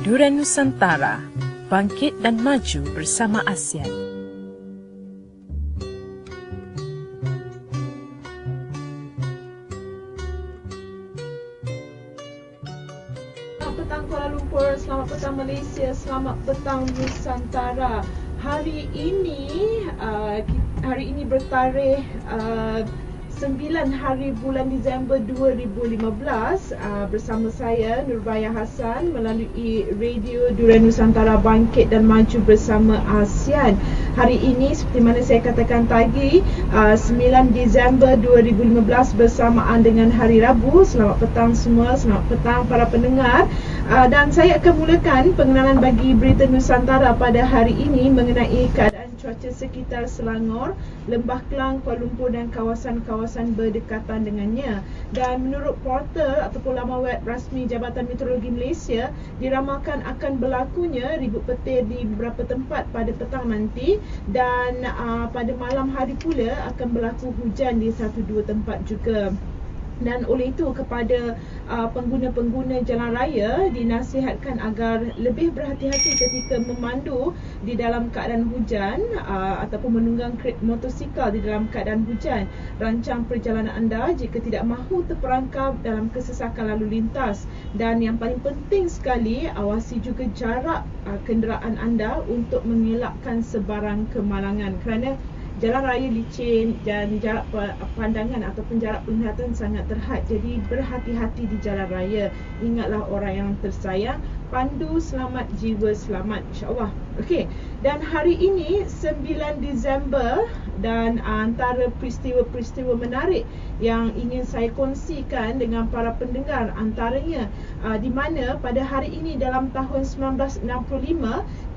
Durian Nusantara, bangkit dan maju bersama ASEAN. Selamat petang Kuala Lumpur, selamat petang Malaysia, selamat petang Nusantara. Hari ini bertarikh 9 hari bulan Disember 2015 bersama saya Nurbaya Hassan melalui Radio Durian Nusantara Bangkit dan Maju bersama ASEAN. Hari ini seperti mana saya katakan tadi, 9 Disember 2015 bersamaan dengan Hari Rabu. Selamat petang semua, selamat petang para pendengar. Dan saya akan mulakan pengenalan bagi Berita Nusantara pada hari ini mengenai keadaan cuaca sekitar Selangor, Lembah Kelang, Kuala Lumpur dan kawasan-kawasan berdekatan dengannya. Dan menurut portal ataupun laman web rasmi Jabatan Meteorologi Malaysia, diramalkan akan berlakunya ribut petir di beberapa tempat pada petang nanti, dan pada malam hari pula akan berlaku hujan di 1-2 tempat juga. Dan oleh itu kepada pengguna-pengguna jalan raya dinasihatkan agar lebih berhati-hati ketika memandu di dalam keadaan hujan ataupun menunggang motosikal di dalam keadaan hujan. Rancang perjalanan anda jika tidak mahu terperangkap dalam kesesakan lalu lintas. Dan yang paling penting sekali, awasi juga jarak kenderaan anda untuk mengelakkan sebarang kemalangan, kerana jalan raya licin dan jarak pandangan ataupun jarak penglihatan sangat terhad. Jadi berhati-hati di jalan raya. Ingatlah orang yang tersayang, pandu selamat, jiwa selamat, insya-Allah. Okey. Dan hari ini 9 Disember, dan antara peristiwa-peristiwa menarik yang ingin saya kongsikan dengan para pendengar antaranya di mana pada hari ini dalam tahun 1965,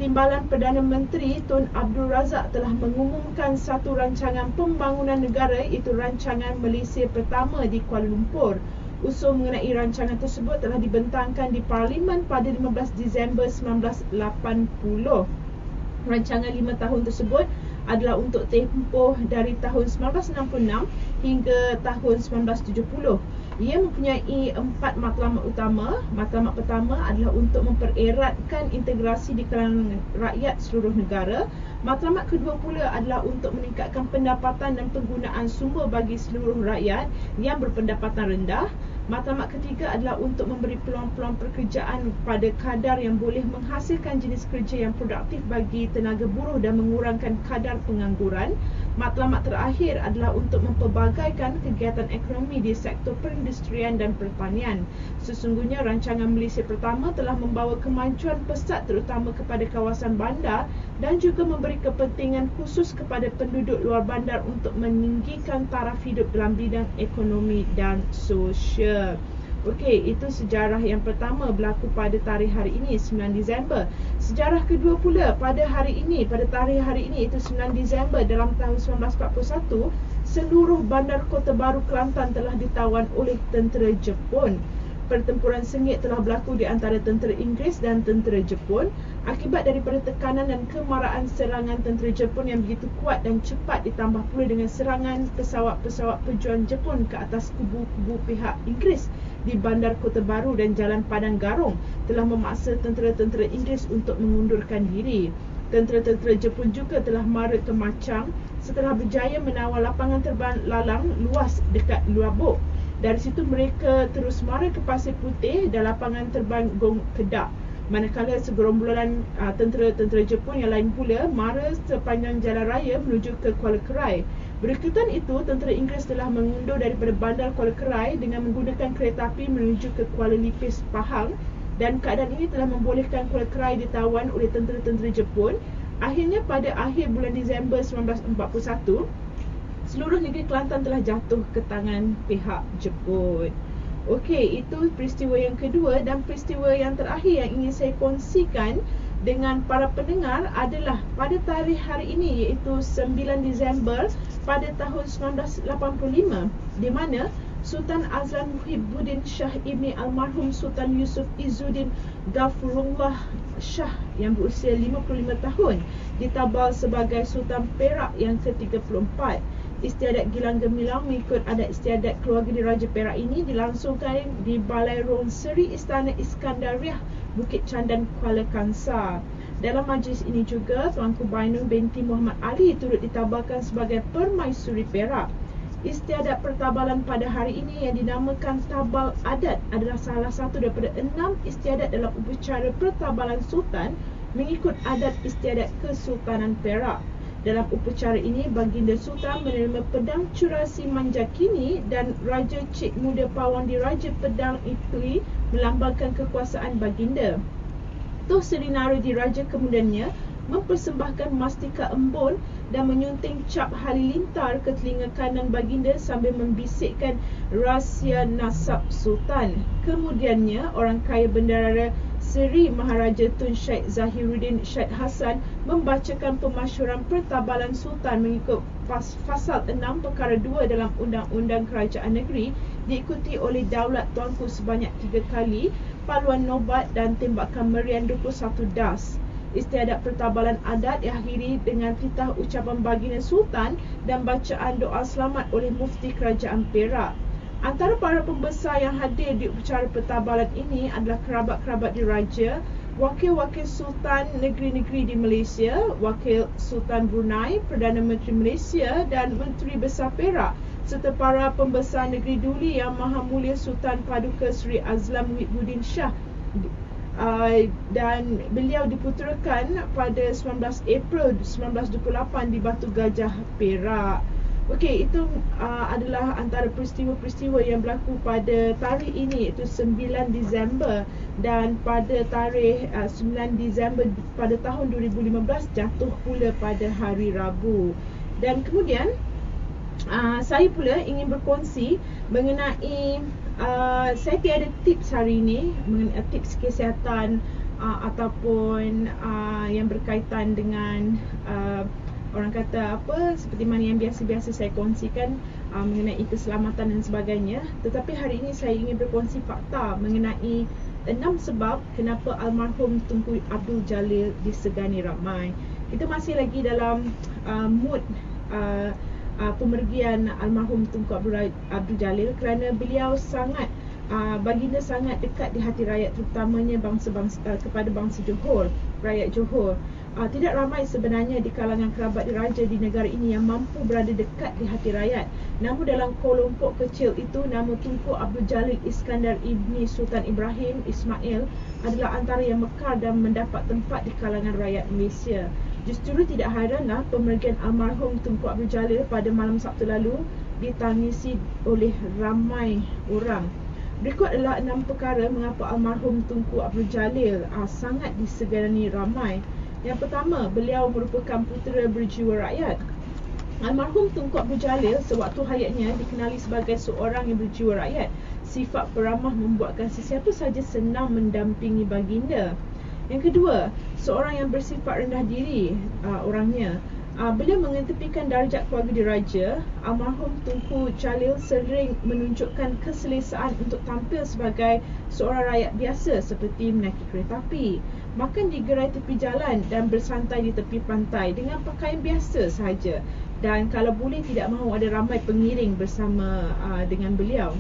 Timbalan Perdana Menteri Tun Abdul Razak telah mengumumkan satu rancangan pembangunan negara, iaitu rancangan Malaysia Pertama di Kuala Lumpur. Usul mengenai rancangan tersebut telah dibentangkan di Parlimen pada 15 Disember 1980. Rancangan 5 tahun tersebut adalah untuk tempoh dari tahun 1966 hingga tahun 1970. Ia mempunyai 4 matlamat utama. Matlamat pertama adalah untuk mempereratkan integrasi di kalangan rakyat seluruh negara. Matlamat kedua pula adalah untuk meningkatkan pendapatan dan penggunaan sumber bagi seluruh rakyat yang berpendapatan rendah. Matlamat ketiga adalah untuk memberi peluang-peluang pekerjaan pada kadar yang boleh menghasilkan jenis kerja yang produktif bagi tenaga buruh dan mengurangkan kadar pengangguran. Matlamat terakhir adalah untuk mempelbagaikan kegiatan ekonomi di sektor perindustrian dan pertanian. Sesungguhnya rancangan Malaysia Pertama telah membawa kemajuan pesat terutama kepada kawasan bandar dan juga memberi kepentingan khusus kepada penduduk luar bandar untuk meninggikan taraf hidup dalam bidang ekonomi dan sosial. Okey, itu sejarah yang pertama berlaku pada tarikh hari ini 9 Disember. Sejarah kedua pula pada hari ini, pada tarikh hari ini, iaitu 9 Disember dalam tahun 1941, seluruh bandar Kota Baru Kelantan telah ditawan oleh tentera Jepun. Pertempuran sengit telah berlaku di antara tentera Inggeris dan tentera Jepun akibat daripada tekanan dan kemarahan serangan tentera Jepun yang begitu kuat dan cepat, ditambah pula dengan serangan pesawat-pesawat pejuang Jepun ke atas kubu-kubu pihak Inggeris di bandar Kota Baru dan Jalan Padang Garong telah memaksa tentera-tentera Inggeris untuk mengundurkan diri. Tentera-tentera Jepun juga telah mara ke Machang setelah berjaya menawar lapangan terbang lalang luas dekat Luabuk. Dari situ mereka terus mara ke Pasir Putih dan lapangan terbang Gong Kedak. Manakala segerombolan tentera-tentera Jepun yang lain pula mara sepanjang jalan raya menuju ke Kuala Kerai. Berikutan itu, tentera Inggeris telah mengundur daripada bandar Kuala Kerai dengan menggunakan kereta api menuju ke Kuala Lipis, Pahang, dan keadaan ini telah membolehkan Kuala Kerai ditawan oleh tentera-tentera Jepun. Akhirnya pada akhir bulan Disember 1941, seluruh negeri Kelantan telah jatuh ke tangan pihak Jepun. Okey, itu peristiwa yang kedua. Dan peristiwa yang terakhir yang ingin saya kongsikan dengan para pendengar adalah pada tarikh hari ini, iaitu 9 Disember pada tahun 1985, di mana Sultan Azlan Muhibbuddin Shah Ibni Almarhum Sultan Yusuf Izzuddin Ghafurullah Shah yang berusia 55 tahun ditabal sebagai Sultan Perak yang ke-34. Istiadat Gilang Gemilang mengikut adat istiadat keluarga diraja Perak ini dilangsungkan di Balai Rom Seri Istana Iskandariah, Bukit Candan, Kuala Kangsar. Dalam majlis ini juga Tuanku Bainu binti Muhammad Ali turut ditabalkan sebagai Permaisuri Perak. Istiadat pertabalan pada hari ini yang dinamakan Tabal Adat adalah salah satu daripada 6 istiadat dalam upacara pertabalan Sultan mengikut adat istiadat Kesultanan Perak. Dalam upacara ini, Baginda Sultan menerima pedang curasi Manjakini dan Raja Cik Muda Pawang Diraja Pedang Ipli melambangkan kekuasaan Baginda. Tuh Seri Naru Diraja kemudiannya mempersembahkan mastika embun dan menyunting cap halilintar ke telinga kanan Baginda sambil membisikkan rahsia nasab Sultan. Kemudiannya, orang kaya benderara Seri Maharaja Tun Syed Zahiruddin Syed Hassan membacakan pemasyhuran pertabalan Sultan mengikut Fasal 6 Perkara 2 dalam Undang-Undang Kerajaan Negeri, diikuti oleh Daulat Tuanku sebanyak 3 kali, paluan nobat dan tembakan meriam 21 das. Istiadat pertabalan adat diakhiri dengan titah ucapan Baginda Sultan dan bacaan doa selamat oleh Mufti Kerajaan Perak. Antara para pembesar yang hadir di upacara pertabalan ini adalah kerabat-kerabat diraja, wakil-wakil Sultan negeri-negeri di Malaysia, wakil Sultan Brunei, Perdana Menteri Malaysia dan Menteri Besar Perak, serta para pembesar negeri duli yang Maha Mulia Sultan Paduka Seri Azlam Muhyiddin Shah. Dan beliau diputerakan pada 19 April 1928 di Batu Gajah, Perak. Okey, itu adalah antara peristiwa-peristiwa yang berlaku pada tarikh ini, iaitu 9 Disember, dan pada tarikh 9 Disember pada tahun 2015 jatuh pula pada hari Rabu. Dan kemudian saya pula ingin berkongsi mengenai saya tiada tips hari ini, mengenai tips kesihatan ataupun yang berkaitan dengan orang kata apa, seperti mana yang biasa-biasa saya kongsikan mengenai keselamatan dan sebagainya. Tetapi hari ini saya ingin berkongsi fakta mengenai 6 sebab kenapa almarhum Tunku Abdul Jalil disegani ramai. Kita masih lagi dalam mood pemergian almarhum Tunku Abdul Jalil kerana beliau sangat Baginda sangat dekat di hati rakyat, terutamanya kepada bangsa Johor, rakyat Johor. Tidak ramai sebenarnya di kalangan kerabat diraja di negara ini yang mampu berada dekat di hati rakyat. Namun dalam kelompok kecil itu, nama Tunku Abdul Jalil Iskandar Ibni Sultan Ibrahim Ismail adalah antara yang mekar dan mendapat tempat di kalangan rakyat Malaysia. Justru tidak heranlah pemergian almarhum Tunku Abdul Jalil pada malam Sabtu lalu ditangisi oleh ramai orang. Berikut adalah 6 perkara mengapa almarhum Tunku Abdul Jalil sangat disegani ramai. Yang pertama, beliau merupakan putera berjiwa rakyat. Almarhum Tunku Abdul Jalil sewaktu hayatnya dikenali sebagai seorang yang berjiwa rakyat. Sifat peramah membuatkan sesiapa saja senang mendampingi baginda. Yang kedua, seorang yang bersifat rendah diri orangnya. Beliau mengetepikan darjat keluarga diraja. Almarhum Tunku Jalil sering menunjukkan keselesaan untuk tampil sebagai seorang rakyat biasa seperti menaiki kereta api, makan di gerai tepi jalan dan bersantai di tepi pantai dengan pakaian biasa sahaja. Dan kalau boleh tidak mahu ada ramai pengiring bersama dengan beliau.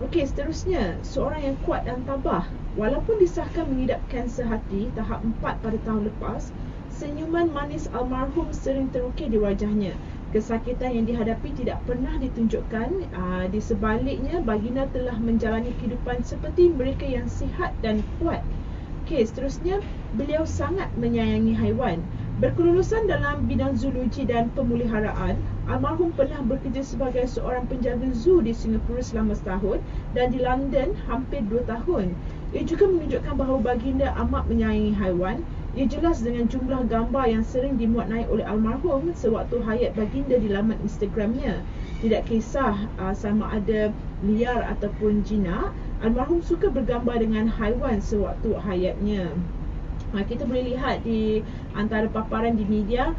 Okey, seterusnya, seorang yang kuat dan tabah. Walaupun disahkan mengidap kanser hati tahap 4 pada tahun lepas, senyuman manis almarhum sering terukir di wajahnya. Kesakitan yang dihadapi tidak pernah ditunjukkan. Di sebaliknya, baginda telah menjalani kehidupan seperti mereka yang sihat dan kuat. Okey, seterusnya, beliau sangat menyayangi haiwan. Berkelulusan dalam bidang zoologi dan pemeliharaan, almarhum pernah bekerja sebagai seorang penjaga zoo di Singapura selama setahun dan di London hampir 2 tahun. Ia juga menunjukkan bahawa baginda amat menyayangi haiwan. Ia jelas dengan jumlah gambar yang sering dimuat naik oleh almarhum sewaktu hayat baginda di laman Instagramnya. Tidak kisah sama ada liar ataupun jinak, almarhum suka bergambar dengan haiwan sewaktu hayatnya. Kita boleh lihat di antara paparan di media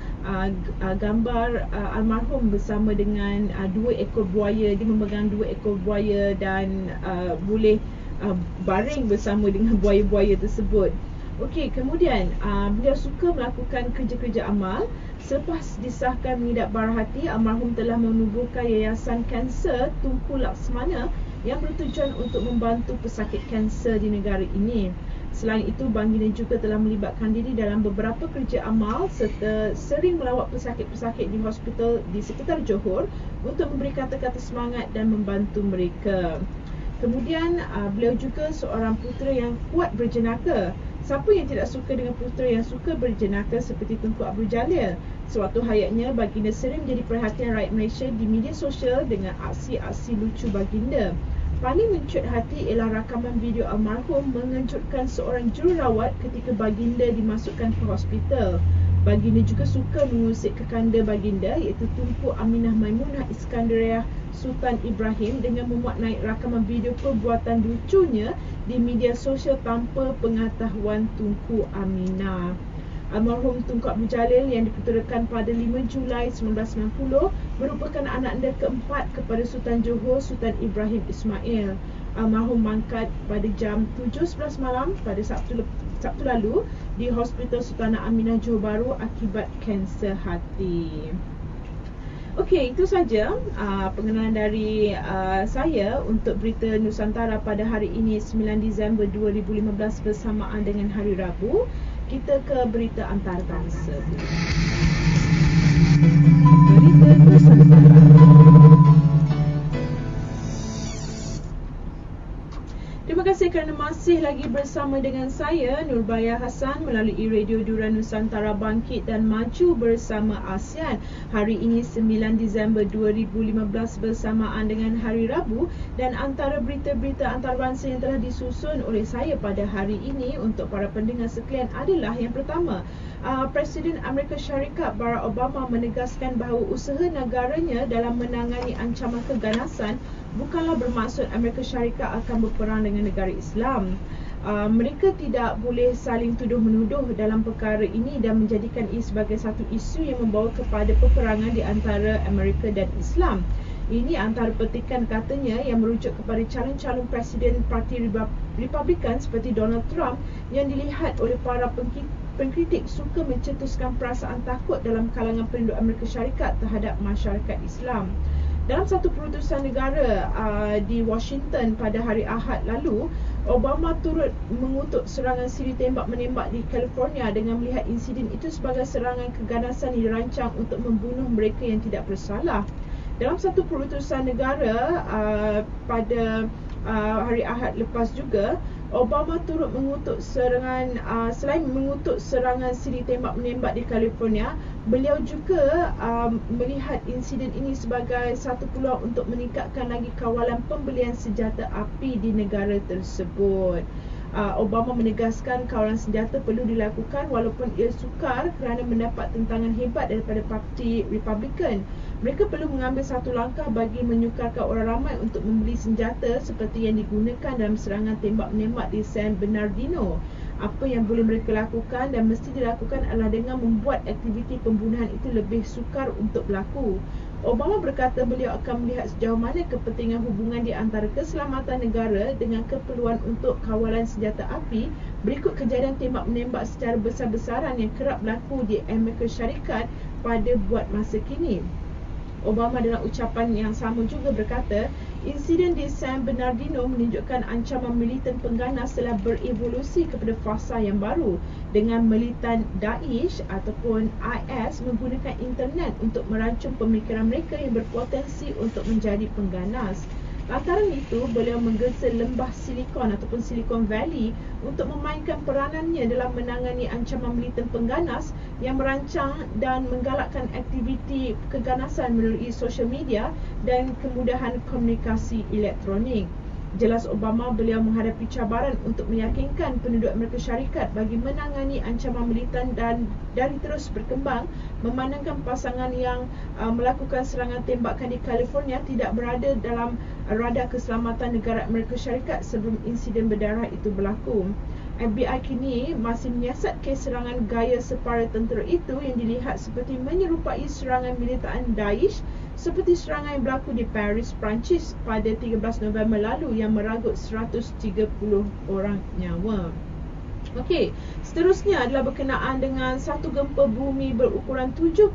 gambar almarhum bersama dengan 2 ekor buaya. Dia memegang 2 ekor buaya dan boleh baring bersama dengan buaya-buaya tersebut. Okey, kemudian beliau suka melakukan kerja-kerja amal. Selepas disahkan mengidap bara hati, almarhum telah menubuhkan Yayasan Kanser Tunku Laksmana yang bertujuan untuk membantu pesakit kanser di negara ini. Selain itu, baginda juga telah melibatkan diri dalam beberapa kerja amal serta sering melawat pesakit-pesakit di hospital di sekitar Johor untuk memberi kata-kata semangat dan membantu mereka. Kemudian, beliau juga seorang putera yang kuat berjenaka. Siapa yang tidak suka dengan putera yang suka berjenaka seperti Tunku Abdul Jalil? Sewaktu hayatnya, baginda sering menjadi perhatian rakyat Malaysia di media sosial dengan aksi-aksi lucu baginda. Paling mencut hati ialah rakaman video almarhum mengejutkan seorang jururawat ketika baginda dimasukkan ke hospital. Baginda juga suka mengusik kekanda baginda iaitu Tunku Aminah Maimunah Iskandariah Sultan Ibrahim dengan memuat naik rakaman video perbuatan lucunya di media sosial tanpa pengetahuan Tunku Aminah. Almarhum Tunku Abdul Jalil yang diputerakan pada 5 Julai 1990 merupakan anak anda keempat kepada Sultan Johor Sultan Ibrahim Ismail. Almarhum mangkat pada jam 7.11 malam pada Sabtu lalu di Hospital Sultanah Aminah Johor Bahru akibat kanser hati. Okey, itu saja pengenalan dari saya untuk berita Nusantara pada hari ini 9 Disember 2015 bersamaan dengan hari Rabu. Kita ke berita antarabangsa. Berita Nusantara. Terima kasih kerana masih lagi bersama dengan saya Nurbaya Hassan melalui Radio Dura Nusantara Bangkit dan Maju bersama ASEAN. Hari ini 9 Disember 2015 bersamaan dengan hari Rabu, dan antara berita-berita antarabangsa yang telah disusun oleh saya pada hari ini untuk para pendengar sekalian adalah yang pertama, Presiden Amerika Syarikat Barack Obama menegaskan bahawa usaha negaranya dalam menangani ancaman keganasan bukanlah bermaksud Amerika Syarikat akan berperang dengan negara Islam. Mereka tidak boleh saling tuduh-menuduh dalam perkara ini dan menjadikan ia sebagai satu isu yang membawa kepada peperangan di antara Amerika dan Islam. Ini antara petikan katanya yang merujuk kepada calon-calon presiden Parti Republikan seperti Donald Trump yang dilihat oleh para pengkritik suka mencetuskan perasaan takut dalam kalangan penduduk Amerika Syarikat terhadap masyarakat Islam. Dalam satu keputusan negara di Washington pada hari Ahad lalu, Obama turut mengutuk serangan siri tembak-menembak di California dengan melihat insiden itu sebagai serangan keganasan yang dirancang untuk membunuh mereka yang tidak bersalah. Dalam satu keputusan negara pada hari Ahad lepas juga, Obama turut mengutuk serangan selain mengutuk serangan siri tembak-menembak di California, beliau juga melihat insiden ini sebagai satu peluang untuk meningkatkan lagi kawalan pembelian senjata api di negara tersebut. Obama menegaskan kawalan senjata perlu dilakukan walaupun ia sukar kerana mendapat tentangan hebat daripada Parti Republikan. Mereka perlu mengambil satu langkah bagi menyukarkan orang ramai untuk membeli senjata seperti yang digunakan dalam serangan tembak-menembak di San Bernardino. Apa yang boleh mereka lakukan dan mesti dilakukan adalah dengan membuat aktiviti pembunuhan itu lebih sukar untuk berlaku. Obama berkata beliau akan melihat sejauh mana kepentingan hubungan di antara keselamatan negara dengan keperluan untuk kawalan senjata api berikut kejadian tembak-menembak secara besar-besaran yang kerap berlaku di Amerika Syarikat pada buat masa kini. Obama dalam ucapan yang sama juga berkata, insiden di San Bernardino menunjukkan ancaman militan pengganas telah berevolusi kepada fasa yang baru dengan militan Daesh ataupun IS menggunakan internet untuk merancung pemikiran mereka yang berpotensi untuk menjadi pengganas. Lantaran itu, beliau menggesa lembah Silicon ataupun Silicon Valley untuk memainkan peranannya dalam menangani ancaman militan pengganas yang merancang dan menggalakkan aktiviti keganasan melalui sosial media dan kemudahan komunikasi elektronik. Jelas Obama beliau menghadapi cabaran untuk meyakinkan penduduk Amerika Syarikat bagi menangani ancaman militan dan dari terus berkembang memandangkan pasangan yang melakukan serangan tembakan di California tidak berada dalam radar keselamatan negara Amerika Syarikat sebelum insiden berdarah itu berlaku. FBI kini masih menyiasat kes serangan gaya separa tentera itu yang dilihat seperti menyerupai serangan militan Daesh seperti serangan yang berlaku di Paris, Perancis pada 13 November lalu yang meragut 130 orang nyawa. Okey, seterusnya adalah berkenaan dengan satu gempa bumi berukuran 7.2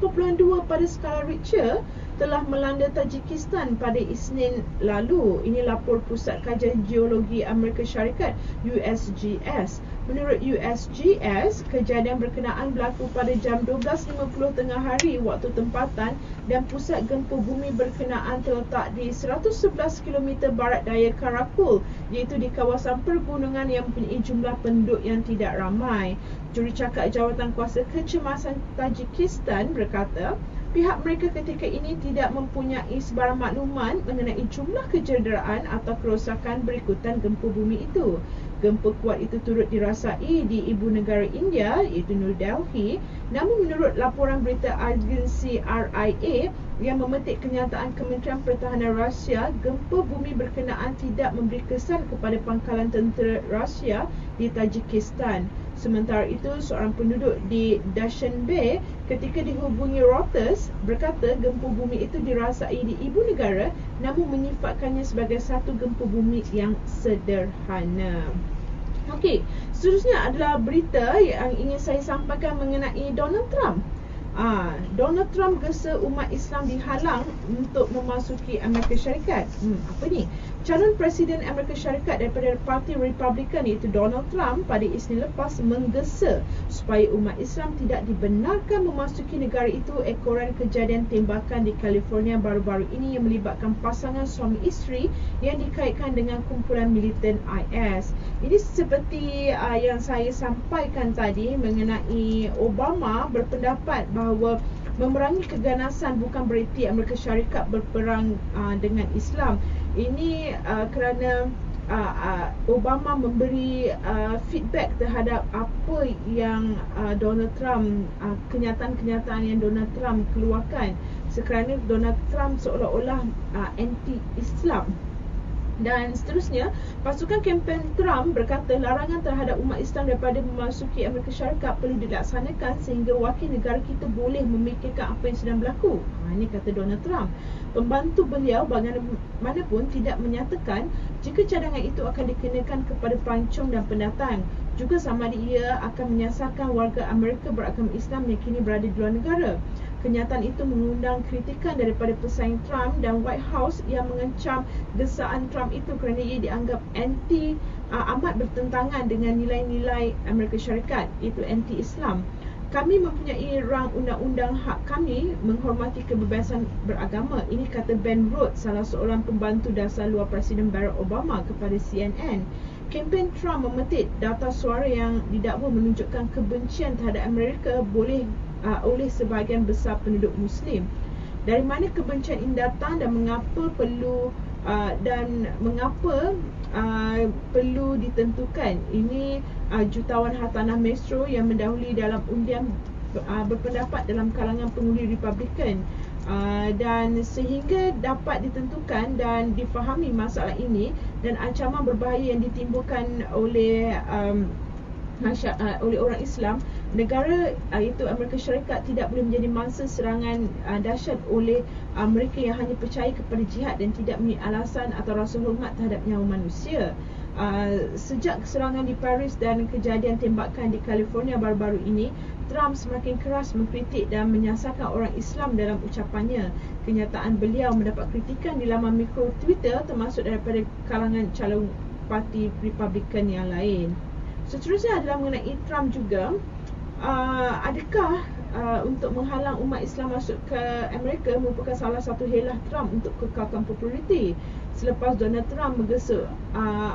pada skala Richter telah melanda Tajikistan pada Isnin lalu. Ini lapor Pusat Kajian Geologi Amerika Syarikat USGS. Menurut USGS, kejadian berkenaan berlaku pada jam 12.50 tengah hari waktu tempatan dan pusat gempa bumi berkenaan terletak di 111 km barat daya Karakul, iaitu di kawasan pergunungan yang mempunyai jumlah penduduk yang tidak ramai. Jurucakap Jawatan Kuasa Kecemasan Tajikistan berkata, pihak mereka ketika ini tidak mempunyai sebarang maklumat mengenai jumlah kecederaan atau kerosakan berikutan gempa bumi itu. Gempa kuat itu turut dirasai di ibu negara India, iaitu New Delhi. Namun menurut laporan berita agensi RIA yang memetik kenyataan Kementerian Pertahanan Rusia, gempa bumi berkenaan tidak memberi kesan kepada pangkalan tentera Rusia di Tajikistan. Sementara itu, seorang penduduk di Dushanbe ketika dihubungi Reuters berkata gempa bumi itu dirasai di ibu negara namun menyifatkannya sebagai satu gempa bumi yang sederhana. Okey, seterusnya adalah berita yang ingin saya sampaikan mengenai Donald Trump. Donald Trump gesa umat Islam dihalang untuk memasuki Amerika Syarikat. Apa ni? Calon Presiden Amerika Syarikat daripada Parti Republikan iaitu Donald Trump pada Isnin lepas menggesa supaya umat Islam tidak dibenarkan memasuki negara itu ekoran kejadian tembakan di California baru-baru ini yang melibatkan pasangan suami isteri yang dikaitkan dengan kumpulan militan IS. Ini seperti yang saya sampaikan tadi mengenai Obama berpendapat bahawa memerangi keganasan bukan bererti Amerika Syarikat berperang dengan Islam. Ini kerana Obama memberi feedback terhadap apa yang Donald Trump, kenyataan-kenyataan yang Donald Trump keluarkan, sekerana Donald Trump seolah-olah anti-Islam. Dan seterusnya, pasukan kempen Trump berkata larangan terhadap umat Islam daripada memasuki Amerika Syarikat perlu dilaksanakan sehingga wakil negara kita boleh memikirkan apa yang sedang berlaku. Ini kata Donald Trump. Pembantu beliau bagaimanapun tidak menyatakan jika cadangan itu akan dikenakan kepada pelancong dan pendatang. Juga sama ada ia akan menyasarkan warga Amerika beragama Islam yang kini berada di luar negara. Kenyataan itu mengundang kritikan daripada pesaing Trump dan White House yang mengecam gesaan Trump itu kerana ia dianggap amat bertentangan dengan nilai-nilai Amerika Syarikat, iaitu anti-Islam. Kami mempunyai rang undang-undang hak kami menghormati kebebasan beragama. Ini kata Ben Rhodes, salah seorang pembantu dasar luar Presiden Barack Obama kepada CNN. Kempen Trump memetik data suara yang didakwa menunjukkan kebencian terhadap Amerika oleh sebahagian besar penduduk Muslim. Dari mana kebencian ini datang dan mengapa perlu ditentukan? Ini jutawan hartanah Metro yang mendahului dalam undian berpendapat dalam kalangan pengundi Republikan. Dan sehingga dapat ditentukan dan difahami masalah ini dan ancaman berbahaya yang ditimbulkan oleh orang Islam, negara iaitu Amerika Syarikat tidak boleh menjadi mangsa serangan dahsyat oleh mereka yang hanya percaya kepada jihad dan tidak mempunyai alasan atau rasa hormat terhadap nyawa manusia. Sejak serangan di Paris dan kejadian tembakan di California baru-baru ini, Trump semakin keras mengkritik dan menyasarkan orang Islam dalam ucapannya. Kenyataan beliau mendapat kritikan di laman mikro Twitter termasuk daripada kalangan calon parti Republikan yang lain. Seterusnya adalah mengenai Trump juga. Adakah untuk menghalang umat Islam masuk ke Amerika merupakan salah satu helah Trump untuk kekalkan populariti? Selepas Donald Trump menggesa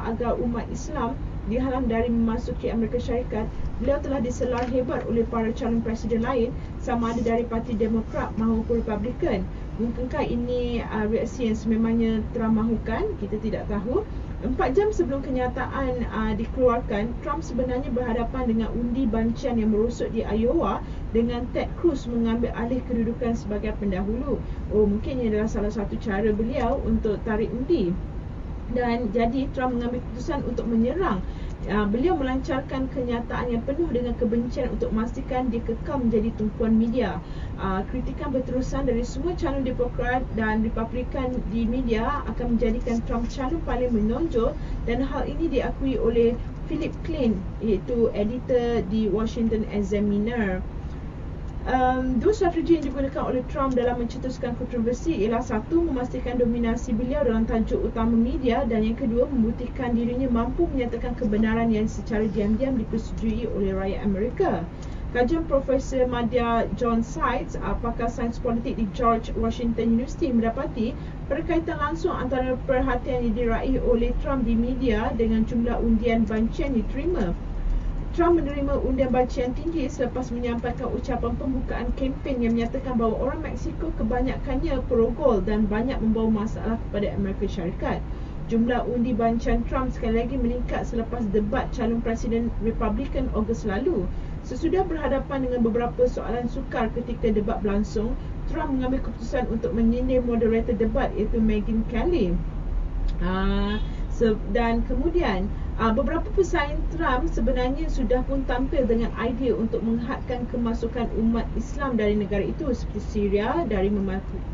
agar umat Islam dihalang dari memasuki Amerika Syarikat, beliau telah diselar hebat oleh para calon presiden lain sama ada dari Parti Demokrat maupun Republikan. Mungkinkah ini reaksi yang sememangnya Trump mahukan? Kita tidak tahu. 4 jam sebelum kenyataan dikeluarkan, Trump sebenarnya berhadapan dengan undi bancian yang merosot di Iowa dengan Ted Cruz mengambil alih kedudukan sebagai pendahulu. Mungkin ini adalah salah satu cara beliau untuk tarik undi. Dan jadi Trump mengambil keputusan untuk menyerang. Beliau melancarkan kenyataan yang penuh dengan kebencian untuk memastikan dia kekal menjadi tumpuan media. Kritikan berterusan dari semua calon Demokrat dan Republikan di media akan menjadikan Trump calon paling menonjol dan hal ini diakui oleh Philip Klein, iaitu editor di Washington Examiner. Dua strategi yang digunakan oleh Trump dalam mencetuskan kontroversi ialah satu, memastikan dominasi beliau dalam tajuk utama media, dan yang kedua, membuktikan dirinya mampu menyatakan kebenaran yang secara diam-diam dipersetujui oleh rakyat Amerika. Kajian Profesor Madya John Seitz, pakar sains politik di George Washington University, mendapati perkaitan langsung antara perhatian yang diraih oleh Trump di media dengan jumlah undian bancian diterima. Trump menerima undian bancian tinggi selepas menyampaikan ucapan pembukaan kempen yang menyatakan bahawa orang Meksiko kebanyakannya pro-gol dan banyak membawa masalah kepada Amerika Syarikat. Jumlah undi bancian Trump sekali lagi meningkat selepas debat calon Presiden Republikan Ogos lalu. Sesudah berhadapan dengan beberapa soalan sukar ketika debat berlangsung, Trump mengambil keputusan untuk menyindir moderator debat iaitu Megyn Kelly. Dan kemudian beberapa pesaing Trump sebenarnya sudah pun tampil dengan idea untuk menghadkan kemasukan umat Islam dari negara itu seperti Syria dari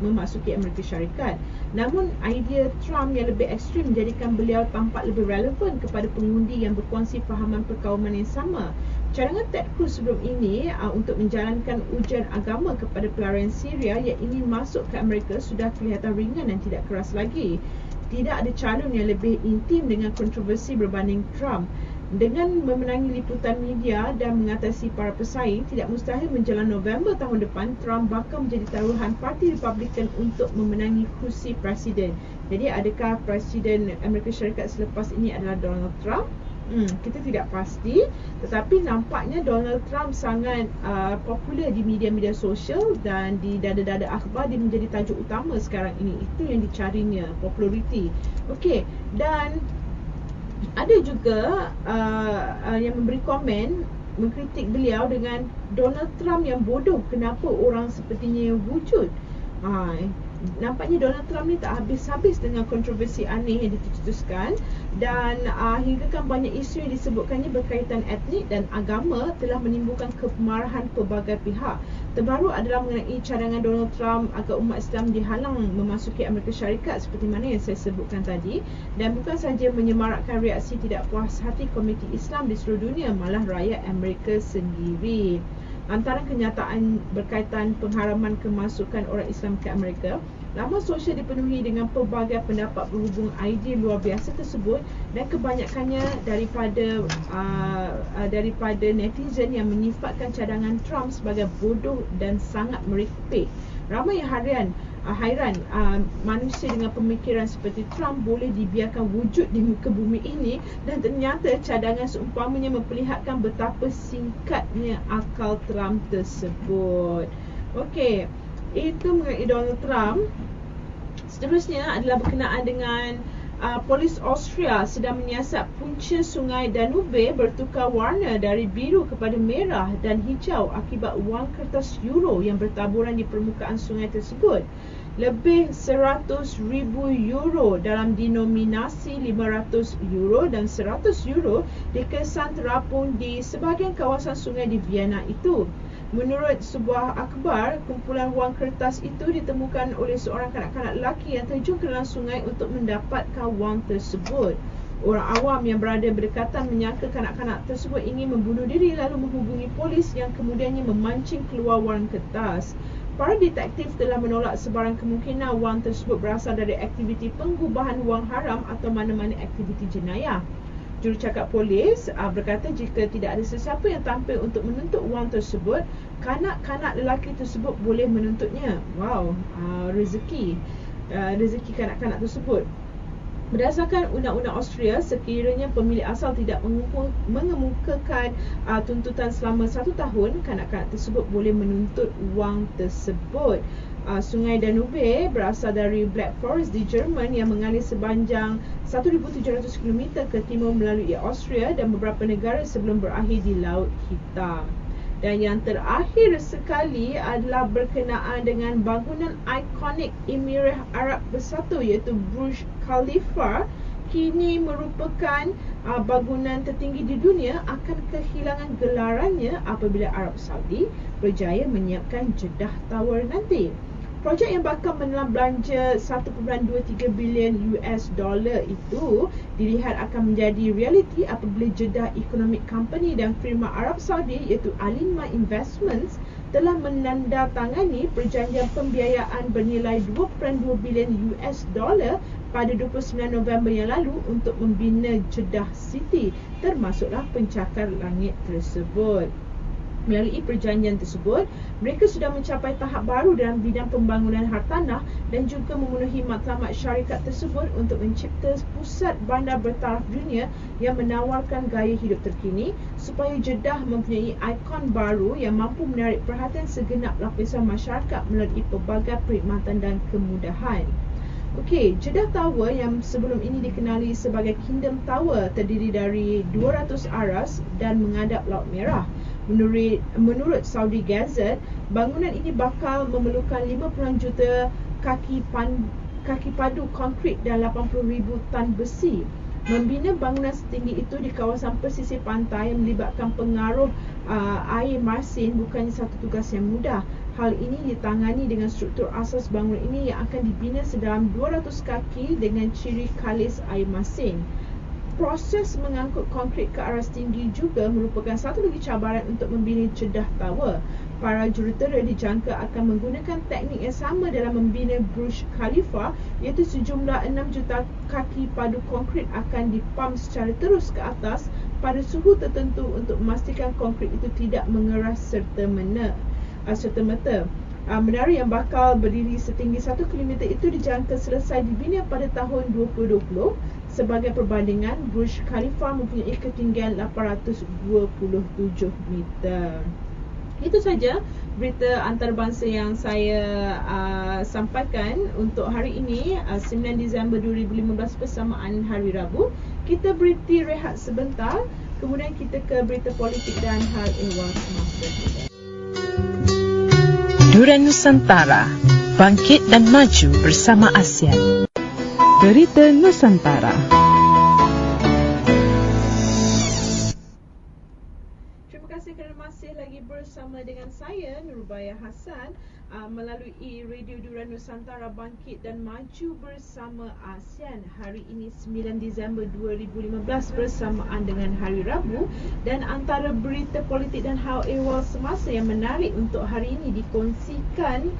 memasuki Amerika Syarikat. Namun idea Trump yang lebih ekstrim menjadikan beliau tampak lebih relevan kepada pengundi yang berkongsi fahaman perkauman yang sama. Cadangan Ted Cruz sebelum ini untuk menjalankan ujian agama kepada pelarian Syria yang ingin masuk ke Amerika sudah kelihatan ringan dan tidak keras lagi. Tidak ada calon yang lebih intim dengan kontroversi berbanding Trump. Dengan memenangi liputan media dan mengatasi para pesaing, tidak mustahil menjelang November tahun depan, Trump bakal menjadi taruhan Parti Republikan untuk memenangi kursi Presiden. Jadi adakah Presiden Amerika Syarikat selepas ini adalah Donald Trump? Kita tidak pasti, tetapi nampaknya Donald Trump sangat popular di media-media sosial dan di dada-dada akhbar dia menjadi tajuk utama sekarang ini. Itu yang dicarinya, populariti. Okey, dan ada juga yang memberi komen mengkritik beliau dengan Donald Trump yang bodoh, kenapa orang sepertinya yang wujud. Nampaknya Donald Trump ni tak habis-habis dengan kontroversi aneh yang dicetuskan, dan hinggakan banyak isu yang disebutkannya berkaitan etnik dan agama telah menimbulkan kemarahan pelbagai pihak. Terbaru adalah mengenai cadangan Donald Trump agar umat Islam dihalang memasuki Amerika Syarikat seperti mana yang saya sebutkan tadi, dan bukan sahaja menyemarakkan reaksi tidak puas hati komuniti Islam di seluruh dunia, malah rakyat Amerika sendiri. Antara kenyataan berkaitan pengharaman kemasukan orang Islam ke Amerika, laman sosial dipenuhi dengan pelbagai pendapat berhubung idea luar biasa tersebut, dan kebanyakannya daripada netizen yang menyifatkan cadangan Trump sebagai bodoh dan sangat merepek. Ramai yang hairan manusia dengan pemikiran seperti Trump boleh dibiarkan wujud di muka bumi ini, dan ternyata cadangan seumpamanya memperlihatkan betapa singkatnya akal Trump tersebut. Okey, itu mengenai Donald Trump. Seterusnya adalah berkenaan dengan polis Austria sedang menyiasat punca sungai Danube bertukar warna dari biru kepada merah dan hijau akibat wang kertas euro yang bertaburan di permukaan sungai tersebut. Lebih 100,000 euro dalam denominasi 500 euro dan 100 euro dikesan terapung di sebahagian kawasan sungai di Vienna itu. Menurut sebuah akhbar, kumpulan wang kertas itu ditemukan oleh seorang kanak-kanak lelaki yang terjun ke dalam sungai untuk mendapatkan wang tersebut. Orang awam yang berada berdekatan menyangka kanak-kanak tersebut ingin membunuh diri lalu menghubungi polis yang kemudiannya memancing keluar wang kertas. Para detektif telah menolak sebarang kemungkinan wang tersebut berasal dari aktiviti penggubahan wang haram atau mana-mana aktiviti jenayah. Jurucakap polis berkata jika tidak ada sesiapa yang tampil untuk menuntut wang tersebut, kanak-kanak lelaki tersebut boleh menuntutnya. Wow, rezeki kanak-kanak tersebut. Berdasarkan undang-undang Austria, sekiranya pemilik asal tidak mengemukakan tuntutan selama 1 tahun, kanak-kanak tersebut boleh menuntut wang tersebut. Sungai Danube berasal dari Black Forest di Jerman yang mengalir sepanjang 1,700 km ke timur melalui Austria dan beberapa negara sebelum berakhir di Laut Hitam. Dan yang terakhir sekali adalah berkenaan dengan bangunan ikonik Emirat Arab Bersatu iaitu Burj Khalifa, kini merupakan bangunan tertinggi di dunia, akan kehilangan gelarannya apabila Arab Saudi berjaya menyiapkan Jeddah Tower nanti. Projek yang bakal menelan belanja 1.23 bilion US dollar itu dilihat akan menjadi realiti apabila Jeddah Economic Company dan firma Arab Saudi iaitu Alinma Investments telah menandatangani perjanjian pembiayaan bernilai 2.2 bilion US dollar pada 29 November yang lalu untuk membina Jeddah City, termasuklah pencakar langit tersebut. Melalui perjanjian tersebut, mereka sudah mencapai tahap baru dalam bidang pembangunan hartanah dan juga memenuhi matlamat syarikat tersebut untuk mencipta pusat bandar bertaraf dunia yang menawarkan gaya hidup terkini supaya Jeddah mempunyai ikon baru yang mampu menarik perhatian segenap lapisan masyarakat melalui pelbagai perkhidmatan dan kemudahan. Okey, Jeddah Tower yang sebelum ini dikenali sebagai Kingdom Tower terdiri dari 200 aras dan menghadap Laut Merah. Menurut Saudi Gazette, bangunan ini bakal memerlukan 50 juta kaki padu konkrit dan 80,000 tan besi. Membina bangunan setinggi itu di kawasan pesisir pantai yang melibatkan pengaruh air masin bukannya satu tugas yang mudah. Hal ini ditangani dengan struktur asas bangunan ini yang akan dibina sedalam 200 kaki dengan ciri kalis air masin. Proses mengangkut konkrit ke aras tinggi juga merupakan satu lagi cabaran untuk membina Jeddah Tower. Para jurutera dijangka akan menggunakan teknik yang sama dalam membina Burj Khalifa, iaitu sejumlah 6 juta kaki padu konkrit akan dipam secara terus ke atas pada suhu tertentu untuk memastikan konkrit itu tidak mengeras serta-merta. Menara yang bakal berdiri setinggi 1 km itu dijangka selesai dibina pada tahun 2020. Sebagai perbandingan, Burj Khalifa mempunyai ketinggian 827 meter. Itu saja berita antarabangsa yang saya sampaikan untuk hari ini, 9 Disember 2015 bersamaan Hari Rabu. Kita berhenti rehat sebentar, kemudian kita ke berita politik dan hal ehwal semasa. Durian Nusantara, bangkit dan maju bersama ASEAN. Berita Nusantara. Terima kasih kerana masih lagi bersama dengan saya, Nurbaya Hassan, melalui Radio Durian Nusantara, bangkit dan maju bersama ASEAN. Hari ini 9 Disember 2015 bersamaan dengan Hari Rabu, dan antara berita politik dan hal ehwal semasa yang menarik untuk hari ini dikongsikan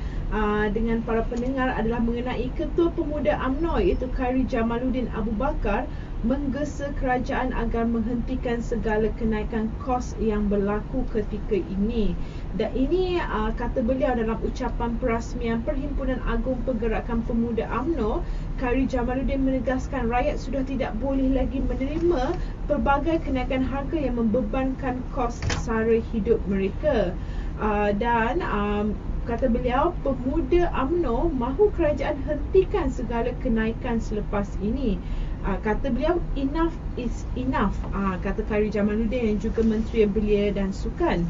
dengan para pendengar adalah mengenai Ketua Pemuda UMNO iaitu Khairi Jamaluddin Abu Bakar menggesa kerajaan agar menghentikan segala kenaikan kos yang berlaku ketika ini. Dan ini kata beliau dalam ucapan perasmian Perhimpunan Agung Pergerakan Pemuda UMNO. Khairi Jamaluddin menegaskan rakyat sudah tidak boleh lagi menerima pelbagai kenaikan harga yang membebankan kos sara hidup mereka. Kata beliau, pemuda UMNO mahu kerajaan hentikan segala kenaikan selepas ini. Kata beliau, enough is enough, kata Khairi Jamaluddin yang juga Menteri Belia dan Sukan.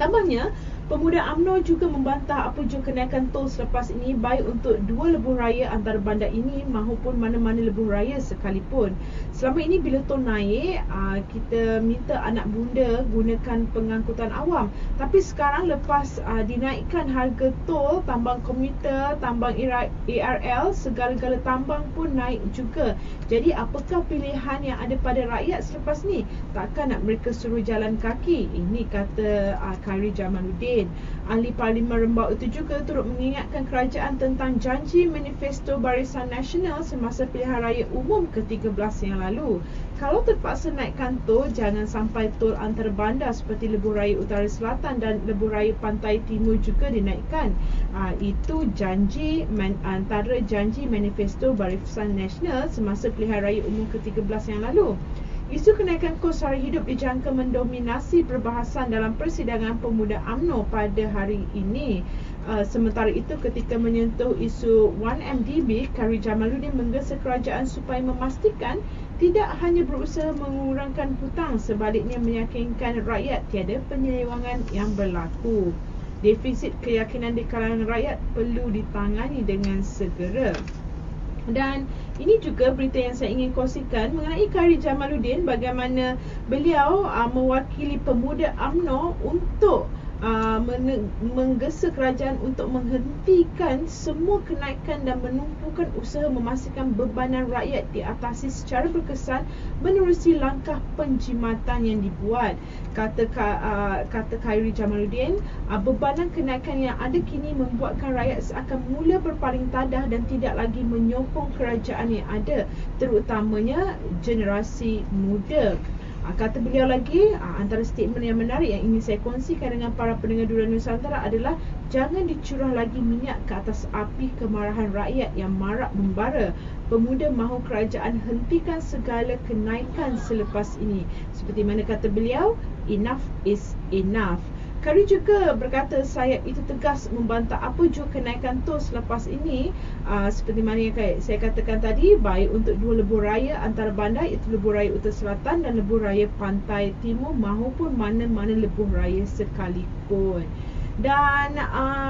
Tambahnya, pemuda UMNO juga membantah apa jua kenaikan tol selepas ini, baik untuk dua lebuh raya antara bandar ini maupun mana-mana lebuh raya sekalipun. Selama ini bila tol naik, kita minta anak bunda gunakan pengangkutan awam. Tapi sekarang lepas dinaikkan harga tol, tambang komuter, tambang ARL, segala-gala tambang pun naik juga. Jadi apakah pilihan yang ada pada rakyat selepas ni? Takkan nak mereka suruh jalan kaki? Ini kata Khairi Jamaluddin. Ahli Parlimen Rembau itu juga turut mengingatkan kerajaan tentang janji manifesto Barisan Nasional semasa pilihan raya umum ke-13 yang lalu. Kalau terpaksa naikkan tol, jangan sampai tol antara bandar seperti lebuh raya Utara Selatan dan lebuh raya Pantai Timur juga dinaikkan. Itu janji antara janji manifesto Barisan Nasional semasa pilihan raya umum ke-13 yang lalu. Isu kenaikan kos sara hidup dijangka mendominasi perbahasan dalam persidangan Pemuda UMNO pada hari ini. Sementara itu, ketika menyentuh isu 1MDB, Khairi Jamaluddin menggesa kerajaan supaya memastikan tidak hanya berusaha mengurangkan hutang, sebaliknya meyakinkan rakyat tiada penyelewangan yang berlaku. Defisit keyakinan di kalangan rakyat perlu ditangani dengan segera. Dan ini juga berita yang saya ingin kongsikan mengenai Khairi Jamaluddin, bagaimana beliau mewakili pemuda UMNO untuk menggesa kerajaan untuk menghentikan semua kenaikan dan menumpukan usaha memastikan bebanan rakyat diatasi secara berkesan menerusi langkah penjimatan yang dibuat. Kata Khairi Jamaluddin, bebanan kenaikan yang ada kini membuatkan rakyat seakan mula berpaling tadah dan tidak lagi menyokong kerajaan yang ada, terutamanya generasi muda. Kata beliau lagi, antara statement yang menarik yang ingin saya kongsikan dengan para pendengar Durian Nusantara adalah jangan dicurah lagi minyak ke atas api kemarahan rakyat yang marak membara. Pemuda mahu kerajaan hentikan segala kenaikan selepas ini. Seperti mana kata beliau, enough is enough. Khairi juga berkata sayap itu tegas membantah apa jua kenaikan tol selepas ini. Seperti mana yang saya katakan tadi, baik untuk dua lebuh raya antara bandar, iaitu lebuh raya Utara Selatan dan lebuh raya Pantai Timur, maupun mana-mana lebuh raya sekalipun. Dan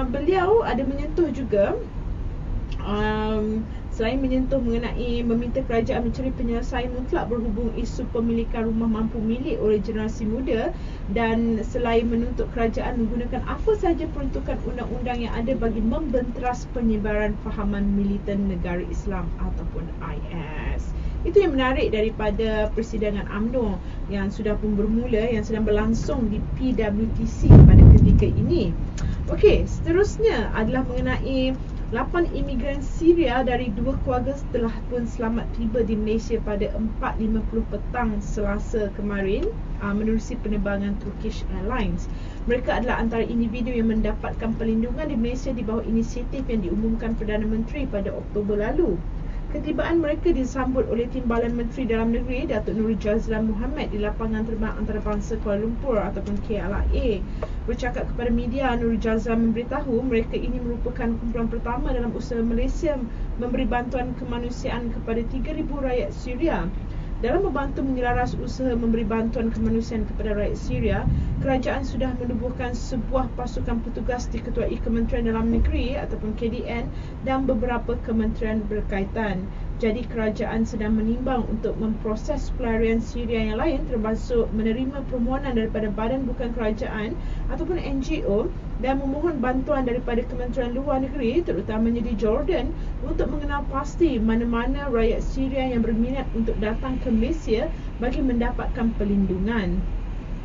beliau ada menyentuh juga selain menyentuh mengenai meminta kerajaan mencari penyelesaian mutlak berhubung isu pemilikan rumah mampu milik oleh generasi muda, dan selain menuntut kerajaan menggunakan apa sahaja peruntukan undang-undang yang ada bagi membenteras penyebaran fahaman militan negara Islam ataupun IS. Itu yang menarik daripada persidangan UMNO yang sudah pun bermula, yang sedang berlangsung di PWTC pada ketika ini. Okey, seterusnya adalah mengenai 8 imigran Syria dari 2 keluarga telah pun selamat tiba di Malaysia pada 4.50 petang Selasa kemarin menerusi penerbangan Turkish Airlines. Mereka adalah antara individu yang mendapatkan perlindungan di Malaysia di bawah inisiatif yang diumumkan Perdana Menteri pada Oktober lalu. Ketibaan mereka disambut oleh Timbalan Menteri Dalam Negeri Datuk Nuri Jazlan Muhammad di lapangan terbang antarabangsa Kuala Lumpur ataupun KLIA. Bercakap kepada media, Nuri Jazlan memberitahu mereka ini merupakan kumpulan pertama dalam usaha Malaysia memberi bantuan kemanusiaan kepada 3,000 rakyat Syria. Dalam membantu menyelaras usaha memberi bantuan kemanusiaan kepada rakyat Syria, kerajaan sudah menubuhkan sebuah pasukan petugas diketuai Kementerian Dalam Negeri ataupun KDN dan beberapa kementerian berkaitan. Jadi kerajaan sedang menimbang untuk memproses pelarian Syria yang lain, termasuk menerima permohonan daripada badan bukan kerajaan ataupun NGO dan memohon bantuan daripada Kementerian Luar Negeri terutamanya di Jordan untuk mengenal pasti mana-mana rakyat Syria yang berminat untuk datang ke Malaysia bagi mendapatkan perlindungan.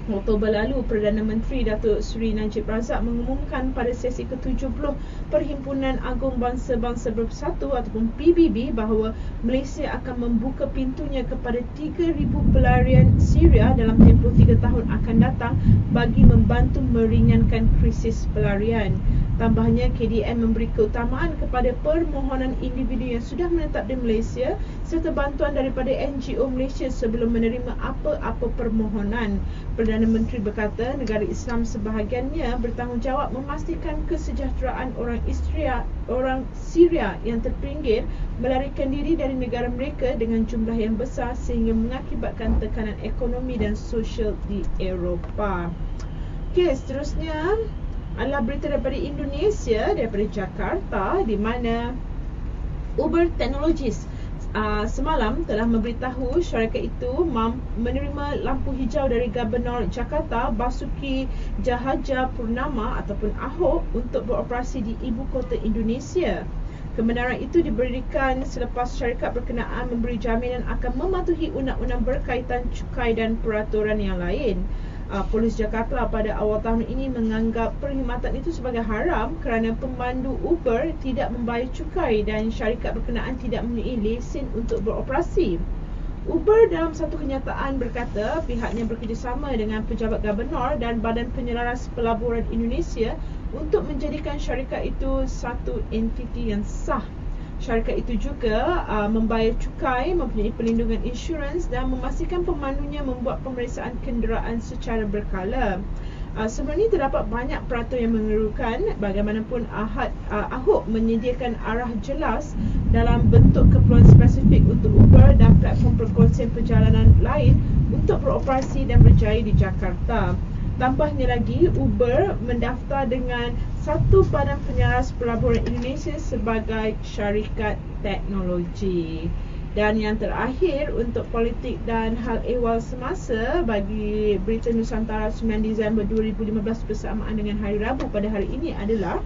Oktober lalu, Perdana Menteri Datuk Seri Najib Razak mengumumkan pada sesi ke-70 Perhimpunan Agung Bangsa-Bangsa Bersatu ataupun PBB bahawa Malaysia akan membuka pintunya kepada 3,000 pelarian Syria dalam tempoh 3 tahun akan datang bagi membantu meringankan krisis pelarian. Tambahnya, KDN memberi keutamaan kepada permohonan individu yang sudah menetap di Malaysia serta bantuan daripada NGO Malaysia sebelum menerima apa-apa permohonan. Perdana Menteri berkata negara Islam sebahagiannya bertanggungjawab memastikan kesejahteraan orang Syria yang terpinggir melarikan diri dari negara mereka dengan jumlah yang besar sehingga mengakibatkan tekanan ekonomi dan sosial di Eropah. Okey, seterusnya adalah berita daripada Indonesia, daripada Jakarta, di mana Uber Technologies semalam telah memberitahu syarikat itu menerima lampu hijau dari Gubernur Jakarta Basuki Tjahjanurnama ataupun Ahok untuk beroperasi di ibu kota Indonesia. Kebenaran itu diberikan selepas syarikat berkenaan memberi jaminan akan mematuhi undang-undang berkaitan cukai dan peraturan yang lain. Polis Jakarta pada awal tahun ini menganggap perkhidmatan itu sebagai haram kerana pemandu Uber tidak membayar cukai dan syarikat berkenaan tidak mempunyai lesen untuk beroperasi. Uber dalam satu kenyataan berkata pihaknya bekerjasama dengan pejabat Gubernur dan Badan Penyelaras Pelaburan Indonesia untuk menjadikan syarikat itu satu entiti yang sah. Syarikat itu juga membayar cukai, mempunyai perlindungan insurans dan memastikan pemandunya membuat pemeriksaan kenderaan secara berkala. Sebelum ini terdapat banyak peraturan yang mengerukan. Bagaimanapun Ahok menyediakan arah jelas dalam bentuk keperluan spesifik untuk Uber dan platform perkongsian perjalanan lain untuk beroperasi dan berjaya di Jakarta. Tambahnya lagi, Uber mendaftar dengan satu Badan Penyelaras Pelaburan Indonesia sebagai syarikat teknologi. Dan yang terakhir untuk politik dan hal ehwal semasa bagi Berita Nusantara 9 Disember 2015 bersamaan dengan Hari Rabu pada hari ini adalah,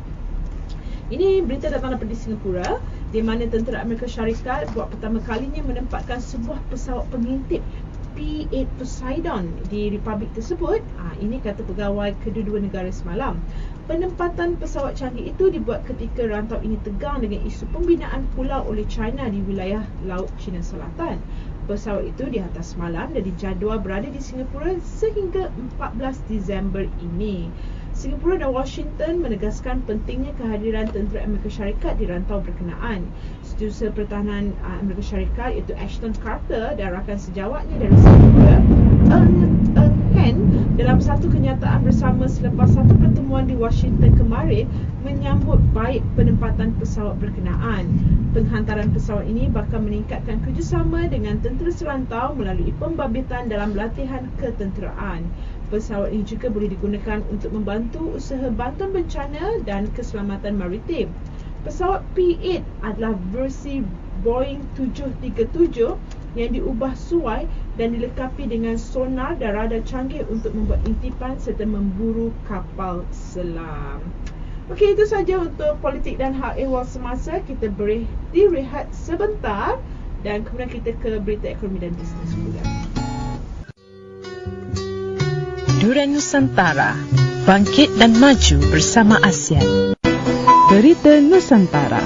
ini berita datang daripada Singapura, di mana tentera Amerika Syarikat buat pertama kalinya menempatkan sebuah pesawat pengintip P-8 Poseidon di republik tersebut. Ini kata pegawai kedua-dua negara semalam. Penempatan pesawat canggih itu dibuat ketika rantau ini tegang dengan isu pembinaan pulau oleh China di wilayah Laut Cina Selatan. Pesawat itu dihantar semalam dan dijadual berada di Singapura sehingga 14 Disember ini. Singapura dan Washington menegaskan pentingnya kehadiran tentera Amerika Syarikat di rantau berkenaan. Setiausaha Pertahanan Amerika Syarikat iaitu Ashton Carter dan rakan sejawatnya dari Singapura, Hen, dalam satu kenyataan bersama selepas satu pertemuan di Washington kemarin menyambut baik penempatan pesawat berkenaan. Penghantaran pesawat ini bakal meningkatkan kerjasama dengan tentera serantau melalui pembabit,an dalam latihan ketenteraan. Pesawat ini juga boleh digunakan untuk membantu usaha bantuan bencana dan keselamatan maritim. Pesawat P-8 adalah versi Boeing 737 yang diubah suai dan dilengkapi dengan sonar dan radar canggih untuk membuat intipan serta memburu kapal selam. Okey, itu saja untuk politik dan hal ehwal semasa. Kita beri rehat sebentar dan kemudian kita ke berita ekonomi dan bisnes pula. Durian Nusantara, bangkit dan maju bersama ASEAN. Berita Nusantara.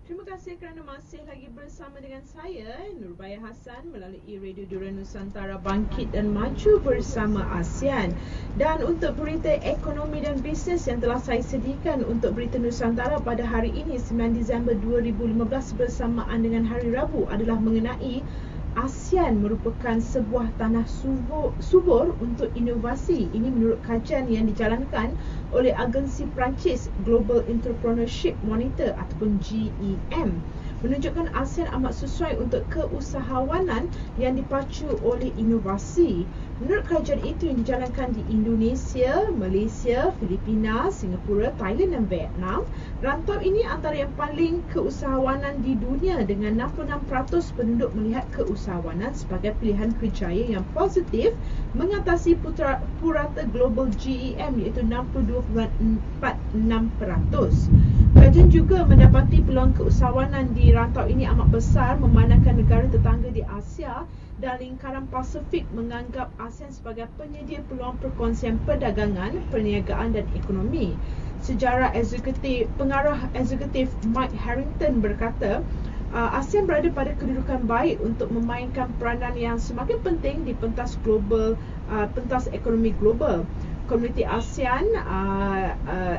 Terima kasih kerana masih lagi bersama dengan saya, Nurbaya Hassan, melalui Radio Durian Nusantara, bangkit dan maju bersama ASEAN. Dan untuk berita ekonomi dan bisnes yang telah saya sediakan untuk Berita Nusantara pada hari ini 9 Disember 2015 bersamaan dengan Hari Rabu adalah mengenai ASEAN merupakan sebuah tanah subur untuk inovasi. Ini menurut kajian yang dijalankan oleh agensi Perancis Global Entrepreneurship Monitor ataupun GEM, menunjukkan ASEAN amat sesuai untuk keusahawanan yang dipacu oleh inovasi. Menurut kajian itu yang dijalankan di Indonesia, Malaysia, Filipina, Singapura, Thailand dan Vietnam, rantau ini antara yang paling keusahawanan di dunia dengan 66% penduduk melihat keusahawanan sebagai pilihan kerjaya yang positif mengatasi purata global GEM iaitu 62.46%. Kajian juga mendapati peluang keusahawanan di rantau ini amat besar memandangkan negara tetangga di Asia dan lingkaran Pasifik menganggap ASEAN sebagai penyedia peluang perkongsian perdagangan, perniagaan dan ekonomi. Pengarah eksekutif Mike Harrington berkata, ASEAN berada pada kedudukan baik untuk memainkan peranan yang semakin penting di pentas ekonomi global. Komuniti ASEAN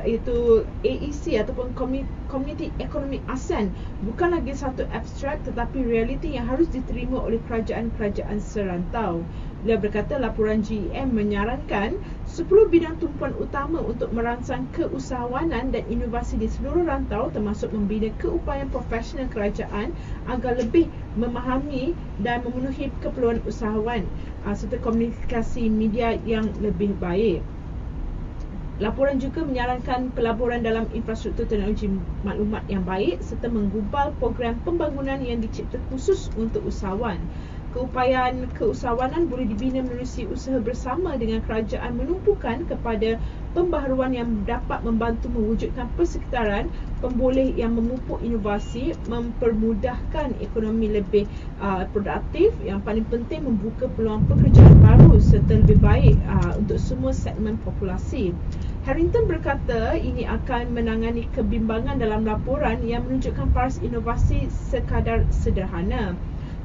iaitu AEC ataupun Komuniti Ekonomi ASEAN bukan lagi satu abstrak tetapi realiti yang harus diterima oleh kerajaan-kerajaan serantau. Beliau berkata laporan GEM menyarankan 10 bidang tumpuan utama untuk merangsang keusahawanan dan inovasi di seluruh rantau, termasuk membina keupayaan profesional kerajaan agar lebih memahami dan memenuhi keperluan usahawan serta komunikasi media yang lebih baik. Laporan juga menyarankan pelaburan dalam infrastruktur teknologi maklumat yang baik serta menggubal program pembangunan yang dicipta khusus untuk usahawan. Keupayaan keusahawanan boleh dibina menerusi usaha bersama dengan kerajaan menumpukan kepada pembaharuan yang dapat membantu mewujudkan persekitaran pemboleh yang memupuk inovasi, mempermudahkan ekonomi lebih produktif, yang paling penting membuka peluang pekerjaan baru serta lebih baik untuk semua segmen populasi. Harrington berkata ini akan menangani kebimbangan dalam laporan yang menunjukkan paras inovasi sekadar sederhana.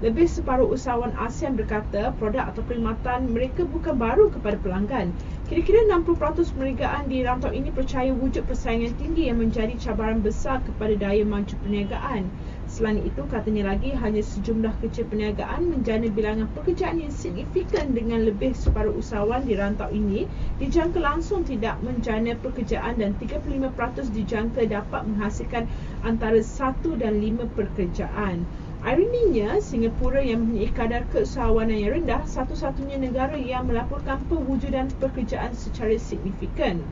Lebih separuh usahawan ASEAN berkata produk atau perkhidmatan mereka bukan baru kepada pelanggan. Kira-kira 60% perniagaan di rantau ini percaya wujud persaingan tinggi yang menjadi cabaran besar kepada daya maju perniagaan. Selain itu, katanya lagi, hanya sejumlah kecil perniagaan menjana bilangan pekerjaan yang signifikan dengan lebih separuh usahawan di rantau ini dijangka langsung tidak menjana pekerjaan dan 35% dijangka dapat menghasilkan antara 1 dan 5 pekerjaan. Ironinya, Singapura yang mempunyai kadar keusahawanan yang rendah, satu-satunya negara yang melaporkan pewujudan pekerjaan secara signifikan.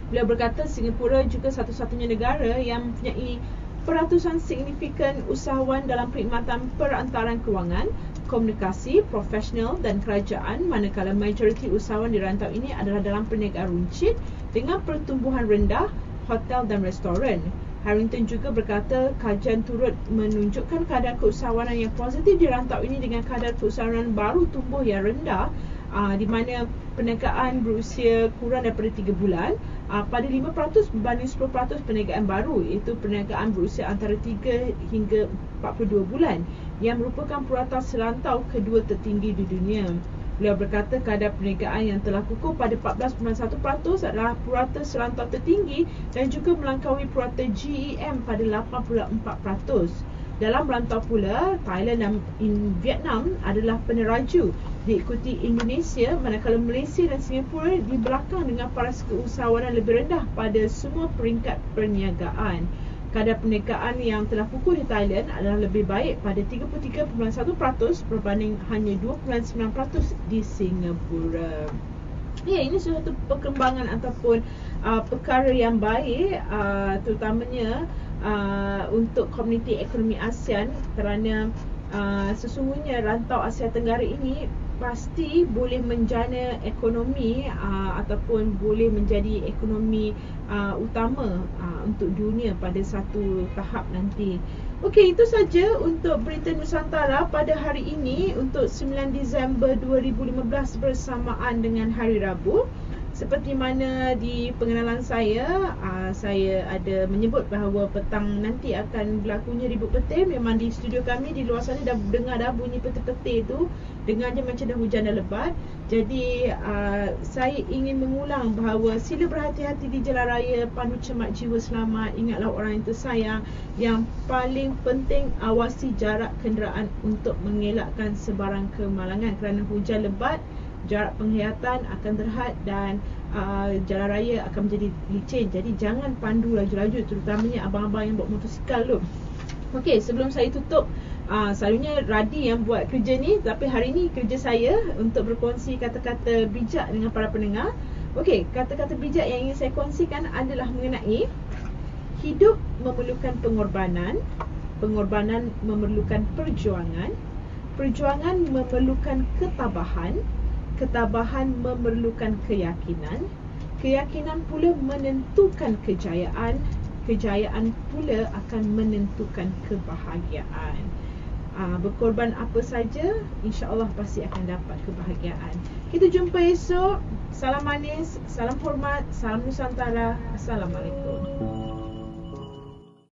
Beliau berkata Singapura juga satu-satunya negara yang mempunyai peratusan signifikan usahawan dalam perkhidmatan perantaran kewangan, komunikasi, profesional dan kerajaan, manakala majoriti usahawan di rantau ini adalah dalam perniagaan runcit dengan pertumbuhan rendah, hotel dan restoran. Harrington juga berkata kajian turut menunjukkan kadar keusahawanan yang positif di rantau ini dengan kadar keusahawanan baru tumbuh yang rendah, di mana perniagaan berusia kurang daripada 3 bulan pada 5% berbanding 10% perniagaan baru, iaitu perniagaan berusia antara 3 hingga 42 bulan yang merupakan purata serantau kedua tertinggi di dunia. Beliau berkata kadar perniagaan yang telah kukuh pada 14.1% adalah purata serantau tertinggi dan juga melangkaui purata GEM pada 8.4%. Dalam rantau pula, Thailand dan Vietnam adalah peneraju, diikuti Indonesia, manakala Malaysia dan Singapura di belakang dengan paras keusahawanan lebih rendah pada semua peringkat perniagaan. Kadar perniagaan yang telah kukuh di Thailand adalah lebih baik pada 33.1% berbanding hanya 2.9% di Singapura. Ya, ini suatu perkembangan ataupun perkara yang baik, terutamanya untuk komuniti ekonomi ASEAN, kerana sesungguhnya rantau Asia Tenggara ini pasti boleh menjana ekonomi ataupun boleh menjadi ekonomi utama untuk dunia pada satu tahap nanti. Okey, itu saja untuk Berita Nusantara pada hari ini untuk 9 Disember 2015 bersamaan dengan Hari Rabu. Seperti mana di pengenalan saya ada menyebut bahawa petang nanti akan berlakunya ribut petir. Memang di studio kami di luar sana dah dengar dah bunyi petir-petir tu. Dengar je macam dah hujan dah lebat. Jadi saya ingin mengulang bahawa sila berhati-hati di jalan raya, pandu cermat jiwa selamat, ingatlah orang yang tersayang. Yang paling penting awasi jarak kenderaan untuk mengelakkan sebarang kemalangan, kerana hujan lebat, jarak penglihatan akan terhad dan jalan raya akan menjadi licin. Jadi jangan pandu laju-laju, terutamanya abang-abang yang bawa motosikal tu. Okey, sebelum saya tutup, selalunya Radi yang buat kerja ni, tapi hari ni kerja saya untuk berkongsi kata-kata bijak dengan para pendengar. Okey, kata-kata bijak yang ingin saya kongsikan adalah mengenai hidup memerlukan pengorbanan, pengorbanan memerlukan perjuangan, perjuangan memerlukan ketabahan, ketabahan memerlukan keyakinan, keyakinan pula menentukan kejayaan, kejayaan pula akan menentukan kebahagiaan. Berkorban apa saja, insya-Allah pasti akan dapat kebahagiaan. Kita jumpa esok. Salam manis, salam hormat, salam Nusantara. Assalamualaikum.